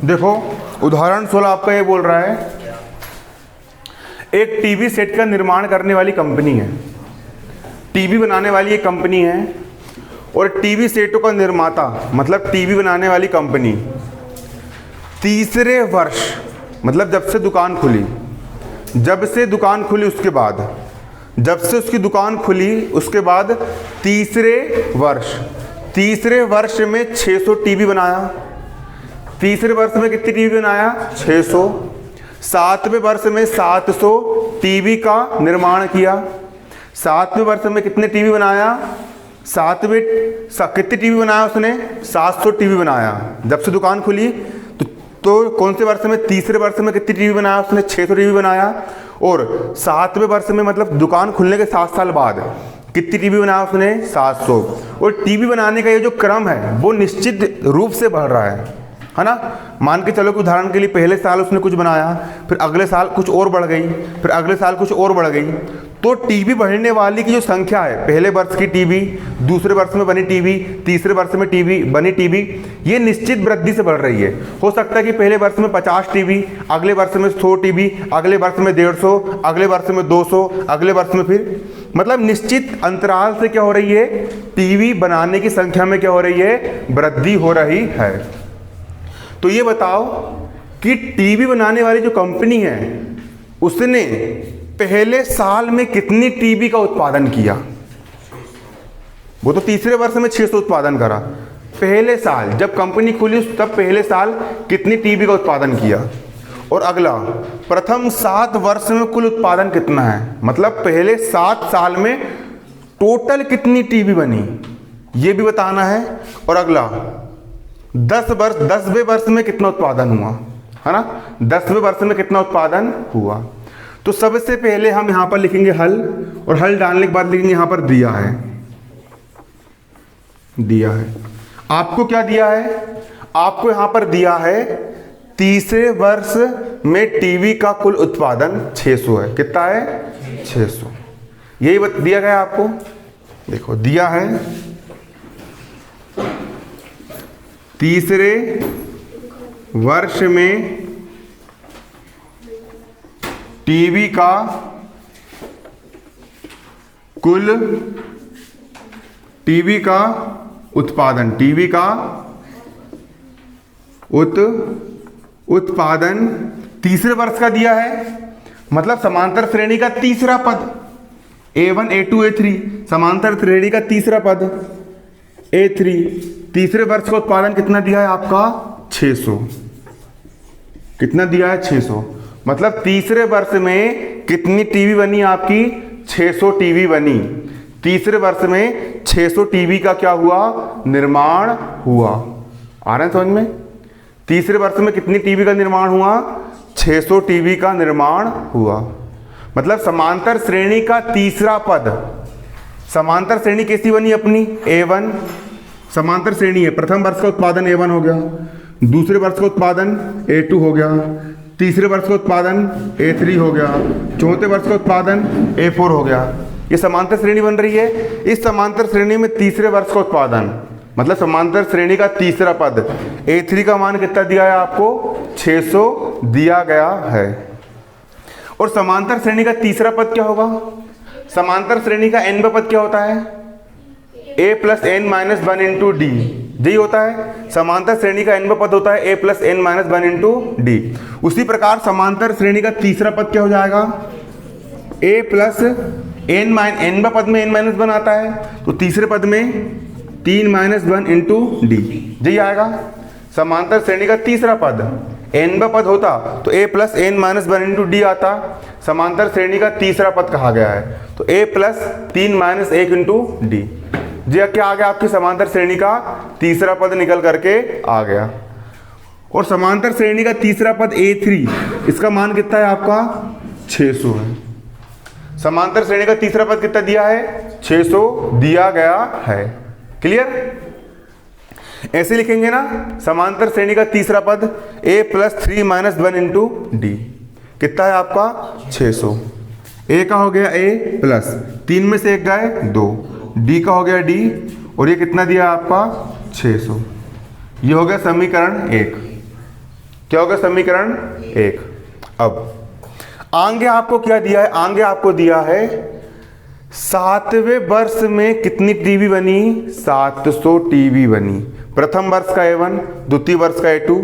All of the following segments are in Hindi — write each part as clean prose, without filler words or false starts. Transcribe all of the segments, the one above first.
देखो उदाहरण 16 आपका ये बोल रहा है, एक टीवी सेट का निर्माण करने वाली कंपनी है, टीवी बनाने वाली एक कंपनी है, और टीवी सेटों का निर्माता मतलब टीवी बनाने वाली कंपनी तीसरे वर्ष मतलब जब से दुकान खुली, उसके बाद जब से उसकी दुकान खुली उसके बाद तीसरे वर्ष में 600 टीवी बनाया। तीसरे वर्ष में कितनी टीवी बनाया? 600। 7वें वर्ष में 700 टीवी का निर्माण किया। 7वें वर्ष में कितने टीवी बनाया? कितनी टीवी बनाया उसने? 700 टीवी बनाया जब से दुकान खुली। तो कौन से वर्ष में? तीसरे वर्ष में कितनी टीवी बनाया उसने? 600 टीवी बनाया। और 7वें वर्ष में मतलब दुकान खुलने के 7 साल बाद कितनी टीवी बनाया उसने? 700। और टीवी बनाने का ये जो क्रम है वो निश्चित रूप से बढ़ रहा है ना। मान के चलो कि उदाहरण के लिए पहले साल उसने कुछ बनाया, फिर अगले साल कुछ और बढ़ गई, फिर अगले साल कुछ और बढ़ गई। तो टीवी बढ़ने वाली की जो संख्या है, पहले वर्ष की टीवी, दूसरे वर्ष में बनी टीवी, तीसरे वर्ष में टीवी बनी टीवी, ये निश्चित वृद्धि से बढ़ रही है। हो सकता है कि पहले वर्ष में 50 टीवी, अगले वर्ष में 100 टीवी, अगले वर्ष में 150, अगले वर्ष में 200, अगले वर्ष में फिर मतलब निश्चित अंतराल से क्या हो रही है? टीवी बनाने की संख्या में क्या हो रही है? वृद्धि हो रही है। तो ये बताओ कि टीवी बनाने वाली जो कंपनी है उसने पहले साल में कितनी टीवी का उत्पादन किया? वो तो तीसरे वर्ष में 600 उत्पादन करा। पहले साल जब कंपनी खुली तब पहले साल कितनी टीवी का उत्पादन किया? और अगला प्रथम 7 वर्ष में कुल उत्पादन कितना है? मतलब पहले 7 साल में टोटल कितनी टीवी बनी ये भी बताना है। और अगला 10वें वर्ष में कितना उत्पादन हुआ, है ना। 10वें वर्ष में कितना उत्पादन हुआ। तो सबसे पहले हम यहां पर लिखेंगे हल, और हल डालने के बाद लिखेंगे यहां पर दिया है। आपको क्या दिया है? आपको यहां पर दिया है तीसरे वर्ष में टीवी का कुल उत्पादन 600 है। कितना है? 600। यही दिया गया आपको। देखो दिया है तीसरे वर्ष में टीवी का कुल उत्पादन, उत्पादन तीसरे वर्ष का दिया है। मतलब समांतर श्रेणी का तीसरा पद A1 A2 A3, समांतर श्रेणी का तीसरा पद A3, तीसरे वर्ष का उत्पादन कितना दिया है आपका? 600। कितना दिया है? 600। मतलब तीसरे वर्ष में कितनी टीवी बनी आपकी? 600 टीवी बनी। तीसरे वर्ष में 600 टीवी का क्या हुआ? निर्माण हुआ। आ रहे हैं समझ में? तीसरे वर्ष में कितनी टीवी का निर्माण हुआ? 600 टीवी का निर्माण हुआ। मतलब समांतर श्रेणी का तीसरा पद, समांतर श्रेणी कैसी बनी अपनी? A1 समांतर श्रेणी है। प्रथम वर्ष का उत्पादन A1 हो गया, दूसरे वर्ष का उत्पादन A2 हो गया, तीसरे वर्ष का उत्पादन A3 हो गया, चौथे वर्ष का उत्पादन A4 हो गया। ये समांतर श्रेणी बन रही है। इस समांतर श्रेणी में तीसरे वर्ष का उत्पादन मतलब समांतर श्रेणी का तीसरा पद A3 का मान कितना दिया है आपको? 600 दिया गया है। और समांतर श्रेणी का तीसरा पद क्या होगा? समांतर श्रेणी का nवां पद क्या होता है? A + n - 1 × d, यही होता है। समांतर श्रेणी का nवां पद होता है A + n - 1 × d। उसी प्रकार समांतर श्रेणी का तीसरा पद क्या हो जाएगा? A + nवां पद में n - 1 आता है, तो तीसरे पद में 3 - 1 × d, यही आएगा। समांतर श्रेणी का तीसरा पद nवां पद होता तो A + n - 1 × d आता। समांतर श्रेणी का तीसरा पद कहा गया है तो A + 3 - 1 × d। जी क्या आ गया? आपकी समांतर श्रेणी का तीसरा पद निकल करके आ गया। और समांतर श्रेणी का तीसरा पद A3, इसका मान कितना है आपका? 600 है। समांतर श्रेणी का तीसरा पद कितना दिया है? 600 दिया गया है। क्लियर? ऐसे लिखेंगे ना, समांतर श्रेणी का तीसरा पद A + 3 - 1 × d कितना है आपका? 600। A का हो गया A प्लस 3 में से 1 गए 2, D का हो गया D, और ये कितना दिया आपका? 600। ये हो गया समीकरण 1। क्या होगा समीकरण 1। अब आगे आपको क्या दिया है, आगे आपको दिया है 7वें वर्ष में कितनी टीवी बनी, 700 टीवी बनी। प्रथम वर्ष का A1, द्वितीय वर्ष का A2,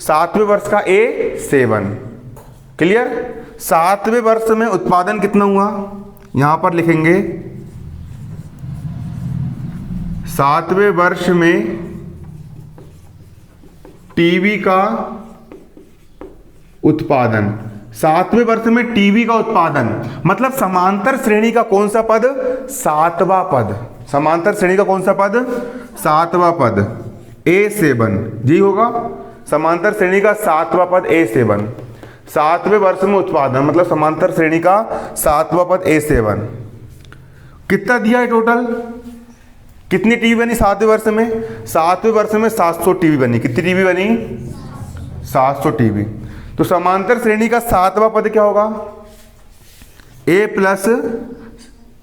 7वें वर्ष का A7। क्लियर। 7वें वर्ष में उत्पादन कितना हुआ, यहां पर लिखेंगे 7वें वर्ष में टीवी का उत्पादन। 7वें वर्ष में टीवी का उत्पादन मतलब समांतर श्रेणी का कौन सा पद, 7वां पद। समांतर श्रेणी का कौन सा पद, 7वां पद A7 जी होगा। समांतर श्रेणी का 7वां पद A7। 7वें वर्ष में उत्पादन मतलब समांतर श्रेणी का 7वां पद A7। कितना दिया है टोटल, कितनी टीवी बनी 7वें वर्ष में, 7वें वर्ष में 700 टीवी बनी। कितनी टीवी बनी, 700 टीवी। तो समांतर श्रेणी का 7वां पद क्या होगा, A प्लस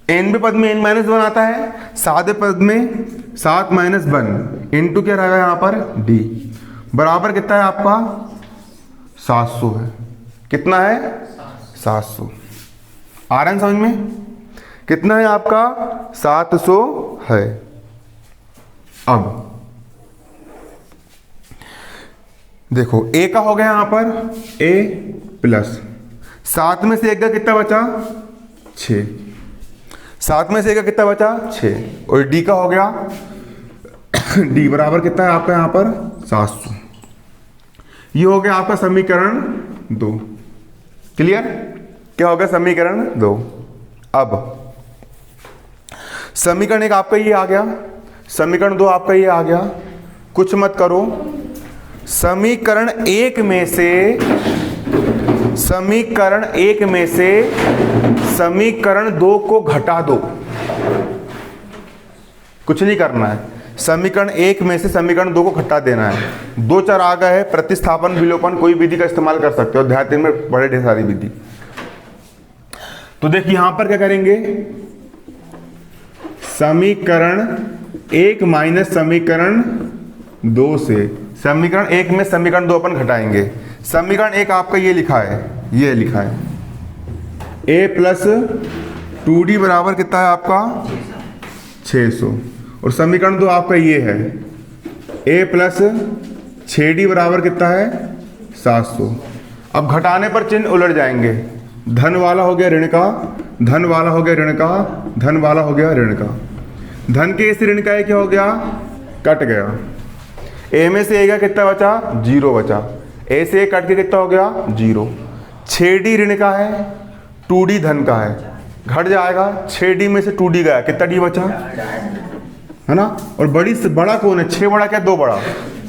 nवें पद में n माइनस 1 आता है, 7वें पद में 7 माइनस 1 इंटू क्या रहेगा यहां पर D बराबर कितना है आपका 700 है। कितना है 700। आ रहा है समझ में, कितना है आपका 700 है। अब देखो A का हो गया यहां पर A प्लस 7 में से 1 का कितना बचा 6, 7 में से 1 का कितना बचा 6 और D का हो गया D बराबर कितना है आपका यहां पर 700। ये हो गया आपका समीकरण 2। क्लियर। क्या हो गया समीकरण 2। अब समीकरण 1 आपका ये आ गया, समीकरण 2 आपका ये आ गया। कुछ मत करो, समीकरण 1 में से समीकरण 2 को घटा दो। कुछ नहीं करना है, समीकरण 1 में से समीकरण 2 को घटा देना है। 2 चर आ गए हैं, प्रतिस्थापन विलोपन कोई विधि का इस्तेमाल कर सकते हो, अध्याय 3 में बड़े ढेर सारी विधि। तो देखिए यहां पर क्या करेंगे, समीकरण 1 माइनस समीकरण 2 से समीकरण 1 में समीकरण 2 अपन घटाएंगे। समीकरण 1 आपका ये लिखा है, ये लिखा है A प्लस 2D बराबर कितना है आपका 600 और समीकरण 2 आपका ये है A प्लस 6D बराबर कितना है 700। अब घटाने पर चिन्ह उलट जाएंगे, धन वाला हो गया ऋण का, धन वाला हो गया ऋण का, धन वाला हो गया ऋण का। धन के इस ऋण का क्या हो गया, कट गया। A में से A का कितना बचा 0 बचा, A से A कट के कितना हो गया 0। 6D ऋण का है, 2D धन का है, घट जाएगा। 6D में से 2D गया, कितना D बचा है ना। और बड़ा कौन है, 6 बड़ा क्या 2 बड़ा,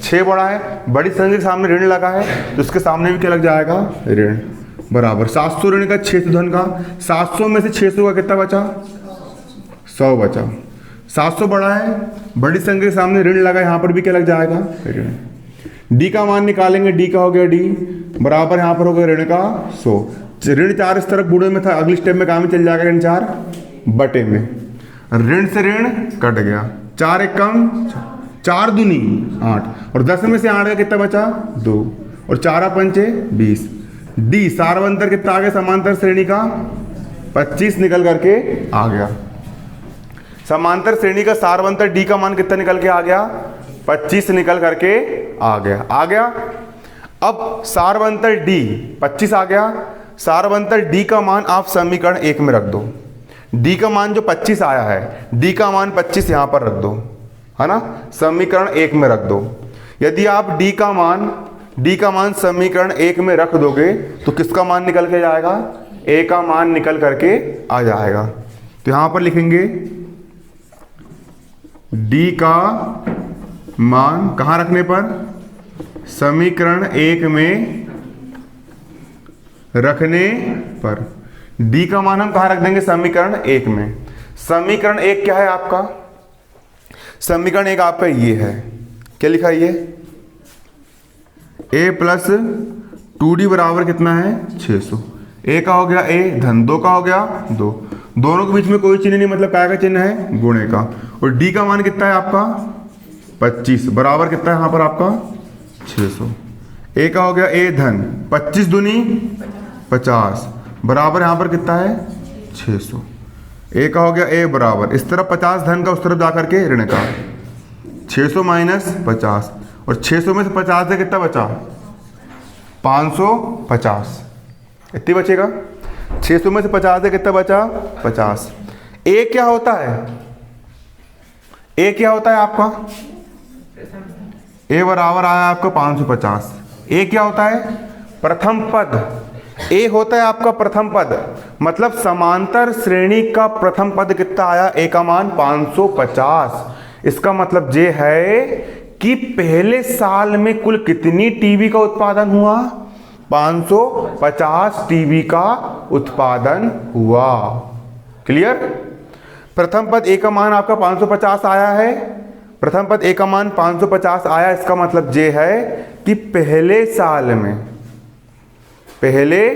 6 बड़ा है। बड़ी संख्या के सामने ऋण लगा है तो उसके सामने भी क्या लग जाएगा ऋण बराबर 700 ऋण का 600 धन का। 700 में से 600 का कितना बचा 100 बचा। 700 बड़ा है, बड़ी संख्या के सामने ऋण लगा, यहाँ पर भी क्या लग जाएगा ऋण। D का मान निकालेंगे, D का हो गया D बराबर यहाँ पर हो गया ऋण का 100। ऋण 4 इस तरफ बूढ़े में था, अगली स्टेप में काम में चल जाएगा ऋण 4 बटे में। ऋण से ऋण कट गया, 4 एक कम 4 दूनी 8 और 10 में से 8 का कितना बचा 2 और 4 पंचे 20। D सार्वंतर कितना आ गया समांतर श्रेणी का 25 निकल करके आ गया। समांतर श्रेणी का सार्वंतर D का मान कितना निकल के आ गया 25 निकल करके आ गया। अब सार्वंतर D 25 आ गया। सार्वंतर D का मान आप समीकरण 1 में रख दो। D का मान जो 25 आया है, D का मान 25 यहां पर रख दो, है ना, समीकरण 1 में रख दो। यदि आप D का मान समीकरण 1 में रख दोगे तो किसका मान निकल के जाएगा, A का मान निकल करके आ जाएगा। तो यहां पर लिखेंगे D का मान कहां रखने पर, समीकरण 1 में रखने पर। D का मान हम कहां रख देंगे, समीकरण 1 में। समीकरण 1 क्या है आपका, समीकरण 1 आपका ये है, क्या लिखा है ये A प्लस 2D बराबर कितना है 600। A का हो गया A, धन 2 का हो गया 2, दोनों के बीच में कोई चिन्ह नहीं, मतलब क्या का चिन्ह है गुणे का। और D का मान कितना है आपका 25 बराबर कितना है यहाँ पर आपका 600। ए का हो गया ए धन 25 दूनी 50 बराबर यहाँ पर कितना है 600। ए का हो गया ए बराबर इस तरफ 50 धन का उस तरफ जाकर के ऋण का 600 माइनस 50 और 600 में से 50 से कितना बचा 550 इतनी बचेगा। 600 में से 50 से कितना बचा 50। ए क्या होता है ए क्या होता है आपका ए बराबर आया आपका 550। ए क्या होता है प्रथम पद। ए होता है आपका प्रथम पद मतलब समांतर श्रेणी का प्रथम पद कितना आया ए का मान 550। इसका मतलब ये है कि पहले साल में कुल कितनी टीवी का उत्पादन हुआ 550 टीवी का उत्पादन हुआ। क्लियर। प्रथम पद ए का मान आपका 550 आया है। प्रथम पद ए का मान 550 आया। इसका मतलब ये है कि पहले साल में पहले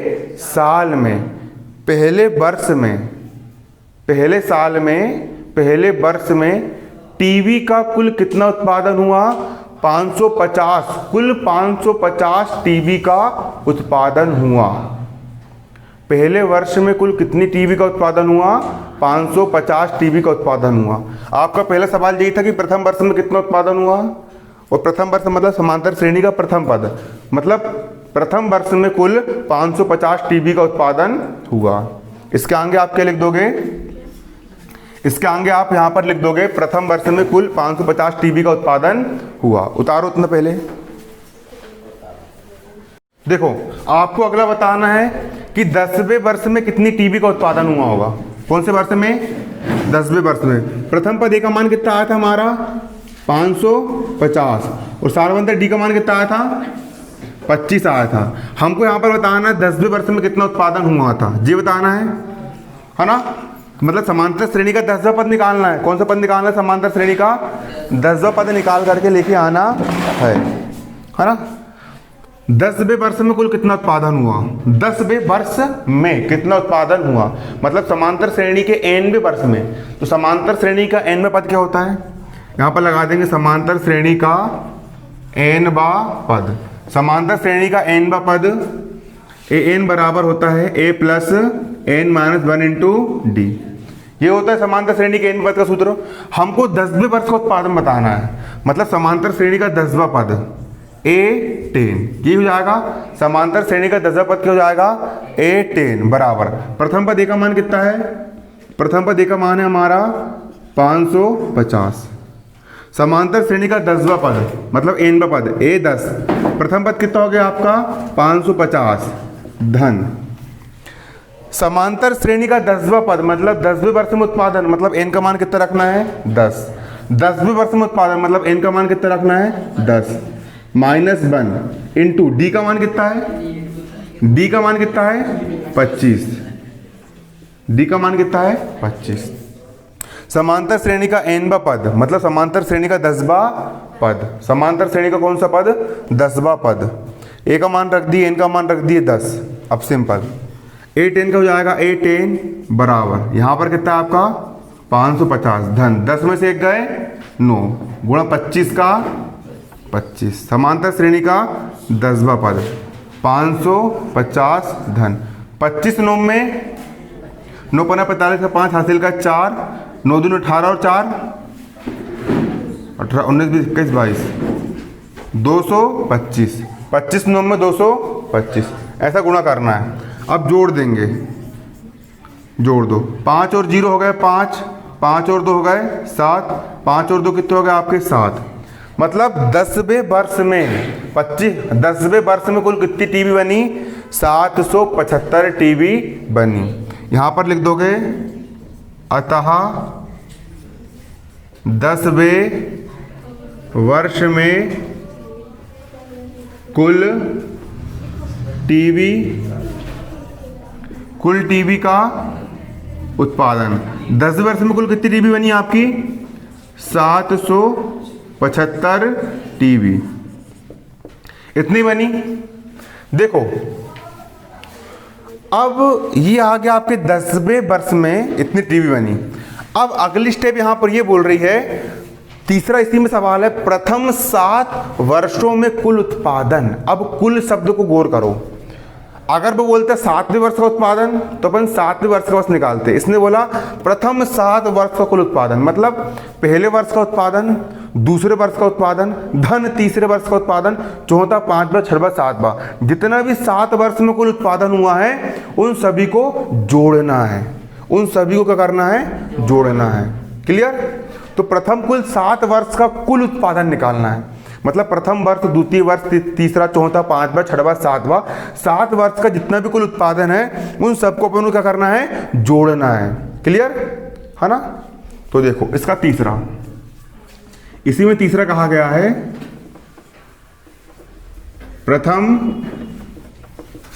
वर्ष में टीवी का कुल कितना उत्पादन हुआ 550। कुल 550 टीवी का उत्पादन हुआ। पहले वर्ष में कुल कितनी टीवी का उत्पादन हुआ 550 टीवी का उत्पादन हुआ। आपका पहला सवाल यही था कि प्रथम वर्ष में कितना उत्पादन हुआ और प्रथम वर्ष मतलब समांतर श्रेणी का प्रथम पद मतलब प्रथम वर्ष में कुल 550 टीवी का उत्पादन हुआ। इसके आगे आप क्या लिख दोगे इसके आगे आप यहां पर लिख दोगे प्रथम वर्ष में कुल 550 टीवी का उत्पादन हुआ। उतारो इतना पहले। देखो आपको अगला बताना है कि 10वें वर्ष में कितनी टीवी का उत्पादन हुआ होगा। कौन से वर्ष में 10वें वर्ष में। प्रथम पद ए का मान कितना आया था हमारा 550 और सार्वंतर डी का मान कितना आया था 25 आया था। हमको यहाँ पर बताना है 10वें वर्ष में कितना उत्पादन हुआ था ये बताना है ना। मतलब समांतर श्रेणी का 10वां पद निकालना है। कौन सा पद निकालना है समांतर श्रेणी का 10वां पद निकाल करके लेके आना है ना। 10वें वर्ष में कुल कितना उत्पादन हुआ 10वें वर्ष में कितना उत्पादन हुआ मतलब समांतर श्रेणी के nवें वर्ष में। तो समांतर श्रेणी का nवां पद क्या होता है यहाँ पर लगा देंगे समांतर श्रेणी का nवां पद। समांतर श्रेणी का nवां पद an बराबर होता है a plus n minus 1 into D. ये होता है समांतर श्रेणी के n पद का सूत्र। हमको 10वें वर्ष का उत्पादन बताना है मतलब समांतर श्रेणी का 10वां पद A10 ये हो जाएगा। समांतर श्रेणी का 10वां पद क्या हो जाएगा A10 बराबर प्रथम पद ए का मान कितना है। प्रथम पद ए का मान है हमारा 550। समांतर श्रेणी का 10वां पद मतलब nवां पद A10 प्रथम पद कितना हो गया आपका 550 धन समांतर श्रेणी का 10वां पद मतलब 10वें वर्ष में उत्पादन मतलब n का मान कितना रखना है 10। 10वें वर्ष में उत्पादन मतलब n का मान कितना रखना है 10 माइनस 1 इंटू डी का मान कितना है डी का मान कितना है 25। डी का मान कितना है 25। समांतर श्रेणी का nवां पद मतलब समांतर श्रेणी का 10वां पद। समांतर श्रेणी का कौन सा पद 10वां पद। ए का मान रख दिए n का मान रख दिए 10। अब सिंपल A10 का हो जाएगा A10 बराबर यहाँ पर कितना है आपका 550 धन 10 में से एक गए 9 गुणा 25 का 25। समांतर श्रेणी का 10वां पद 550 धन 25 9 में 9 पन्ना 45 का 5 हासिल का 4 9 दूनी 18 और 4 18 19 20 21 22 225 25 9 में 225 ऐसा गुणा करना है। अब जोड़ देंगे जोड़ दो 5 और 0 हो गए 5 5 और 2 हो गए 7 5 और 2 कितने हो गए आपके 7। मतलब 10वें वर्ष में 10वें वर्ष में कुल कितनी टीवी बनी 775 टीवी बनी। यहाँ पर लिख दोगे अतः 10वें वर्ष में कुल टीवी का उत्पादन 10वें वर्ष में कुल कितनी टीवी बनी आपकी 775 टीवी इतनी बनी। देखो अब ये आ गया आपके 10वें वर्ष में इतनी टीवी बनी। अब अगली स्टेप यहां पर ये बोल रही है तीसरा इसी में सवाल है, प्रथम 7 वर्षों में कुल उत्पादन। अब कुल शब्द को गौर करो, अगर वो बोलते 7वें वर्ष का उत्पादन तो अपन 7वें वर्ष का वर्ष निकालते। इसने बोला प्रथम 7 वर्ष का कुल उत्पादन, मतलब पहले वर्ष का उत्पादन, दूसरे वर्ष का उत्पादन, धन तीसरे वर्ष का उत्पादन, चौथा, पांचवा, छठवां, सातवां, जितना भी 7 वर्ष में कुल उत्पादन हुआ है उन सभी को जोड़ना है, उन सभी को क्या करना है, जोड़ना है। क्लियर? तो प्रथम कुल 7 वर्ष का कुल उत्पादन निकालना है, मतलब प्रथम वर्ष, द्वितीय वर्ष, तीसरा, चौथा, पांचवा, छठवां, सातवां, 7 वर्ष का जितना भी कुल उत्पादन है उन सबको अपन को क्या करना है, जोड़ना है। क्लियर है ना? तो देखो इसका तीसरा, इसी में तीसरा कहा गया है, प्रथम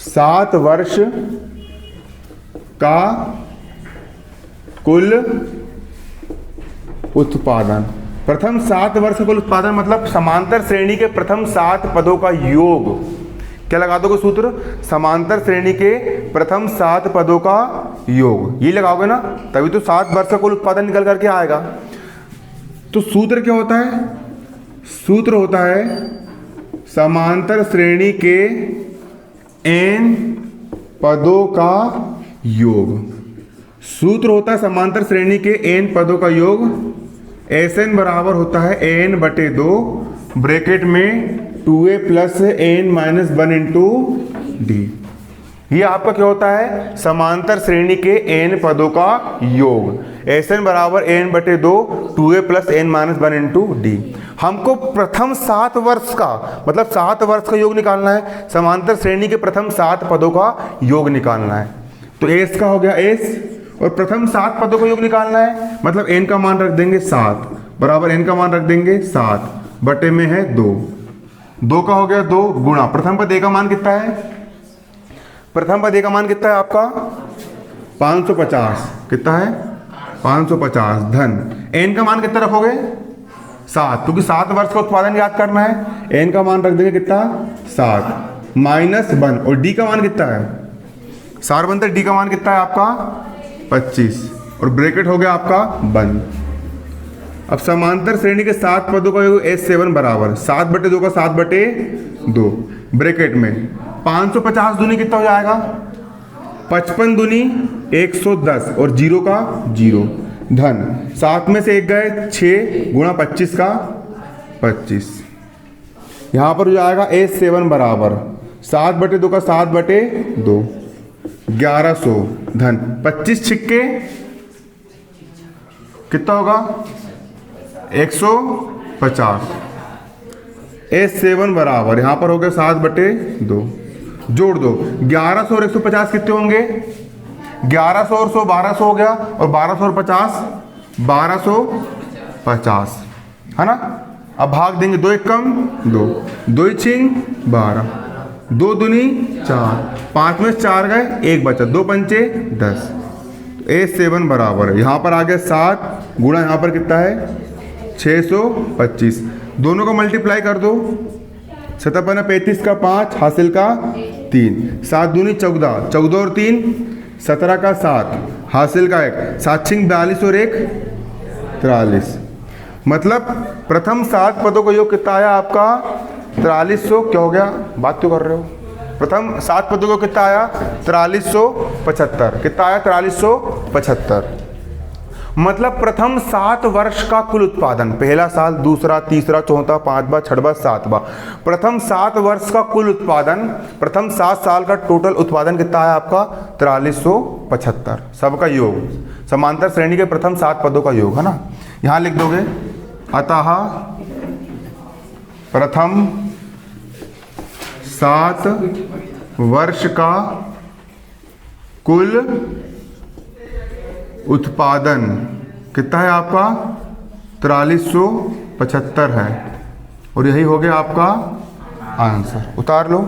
7 वर्ष का कुल उत्पादन। प्रथम 7 वर्ष का कुल उत्पादन मतलब समांतर श्रेणी के प्रथम 7 पदों का योग। क्या लगा दोगे सूत्र? समांतर श्रेणी के प्रथम 7 पदों का योग। ये लगाओगे ना तभी तो 7 वर्ष का कुल उत्पादन निकल करके आएगा। तो सूत्र क्या होता है? सूत्र होता है समांतर श्रेणी के n पदों का योग। सूत्र होता है समांतर श्रेणी के n पदों का योग। Sn बराबर होता है n/2 ब्रैकेट में 2a + n - 1 इंटू डी। ये आपका क्या होता है? समांतर श्रेणी के n पदों का योग। Sn बराबर n/2 2a + n - 1 into D. हमको प्रथम 7 वर्ष का मतलब 7 वर्ष का योग निकालना है, समांतर श्रेणी के प्रथम 7 पदों का योग निकालना है। तो s का हो गया s, और प्रथम 7 पदों का योग निकालना है मतलब n का मान रख देंगे 7 बराबर n का मान रख देंगे 7 बटे में है 2। 2 का हो गया 2 गुणा प्रथम पद a का मान कितना है? प्रथम पद a का मान कितना है आपका? 550। कितना है? 550 धन n का मान कितना रखोगे? 7, क्योंकि 7 वर्ष का उत्पादन याद करना है। n का मान रख देंगे कितना? 7 -1, और d का मान कितना है? 7 बनता d का मान कितना है आपका? 25, और ब्रैकेट हो गया आपका बंद। अब समांतर श्रेणी के 7 पदों का योग S7 बराबर 7/2 का 7/2 ब्रैकेट में 550 दूनी कितना हो जाएगा? 55 दूनी 110, और 0 का 0 धन 7 में से 1 गए 6 गुणा 25 का 25। यहाँ पर हो जाएगा S7 बराबर 7/2 का 7/2 1100 धन 25 छिक्के कितना होगा? 150। S7 बराबर यहाँ पर हो गया 7/2। जोड़ दो 1100 और 150 कितने होंगे? 1100 और 100 1200 हो गया, और 1200 और 50 1250 है ना। अब भाग देंगे 2 1 कम 2, 2 6 12, 2 दूनी 4, 5 में 4 गए 1 बचा, 2 पंचे 10। S7 बराबर यहाँ पर आ गया 7 गुणा यहाँ पर कितना है? 625। दोनों को मल्टीप्लाई कर दो, 7 × 35 का 5 हासिल का 3, 7 दूनी 14, 14 और 3 17 का 7 हासिल का 1, 7 6 42 और 1 43। मतलब प्रथम 7 पदों का योग कितना आया आपका? 4300। क्या हो गया? बात क्यों कर रहे हो? प्रथम 7 पदों को कितना आया? 4375। कितना आया? 4375। मतलब प्रथम 7 वर्ष का कुल उत्पादन, पहला साल, दूसरा, तीसरा, चौथा, पांचवा, छठवां, सातवां, प्रथम 7 वर्ष का कुल उत्पादन, प्रथम 7 साल का टोटल उत्पादन कितना आया आपका? 4375। सबका योग, समांतर श्रेणी के प्रथम 7 पदों का योग है ना। यहाँ लिख दोगे अतः प्रथम 7 वर्ष का कुल उत्पादन कितना है आपका? 4375 है, और यही हो गया आपका आंसर। उतार लो।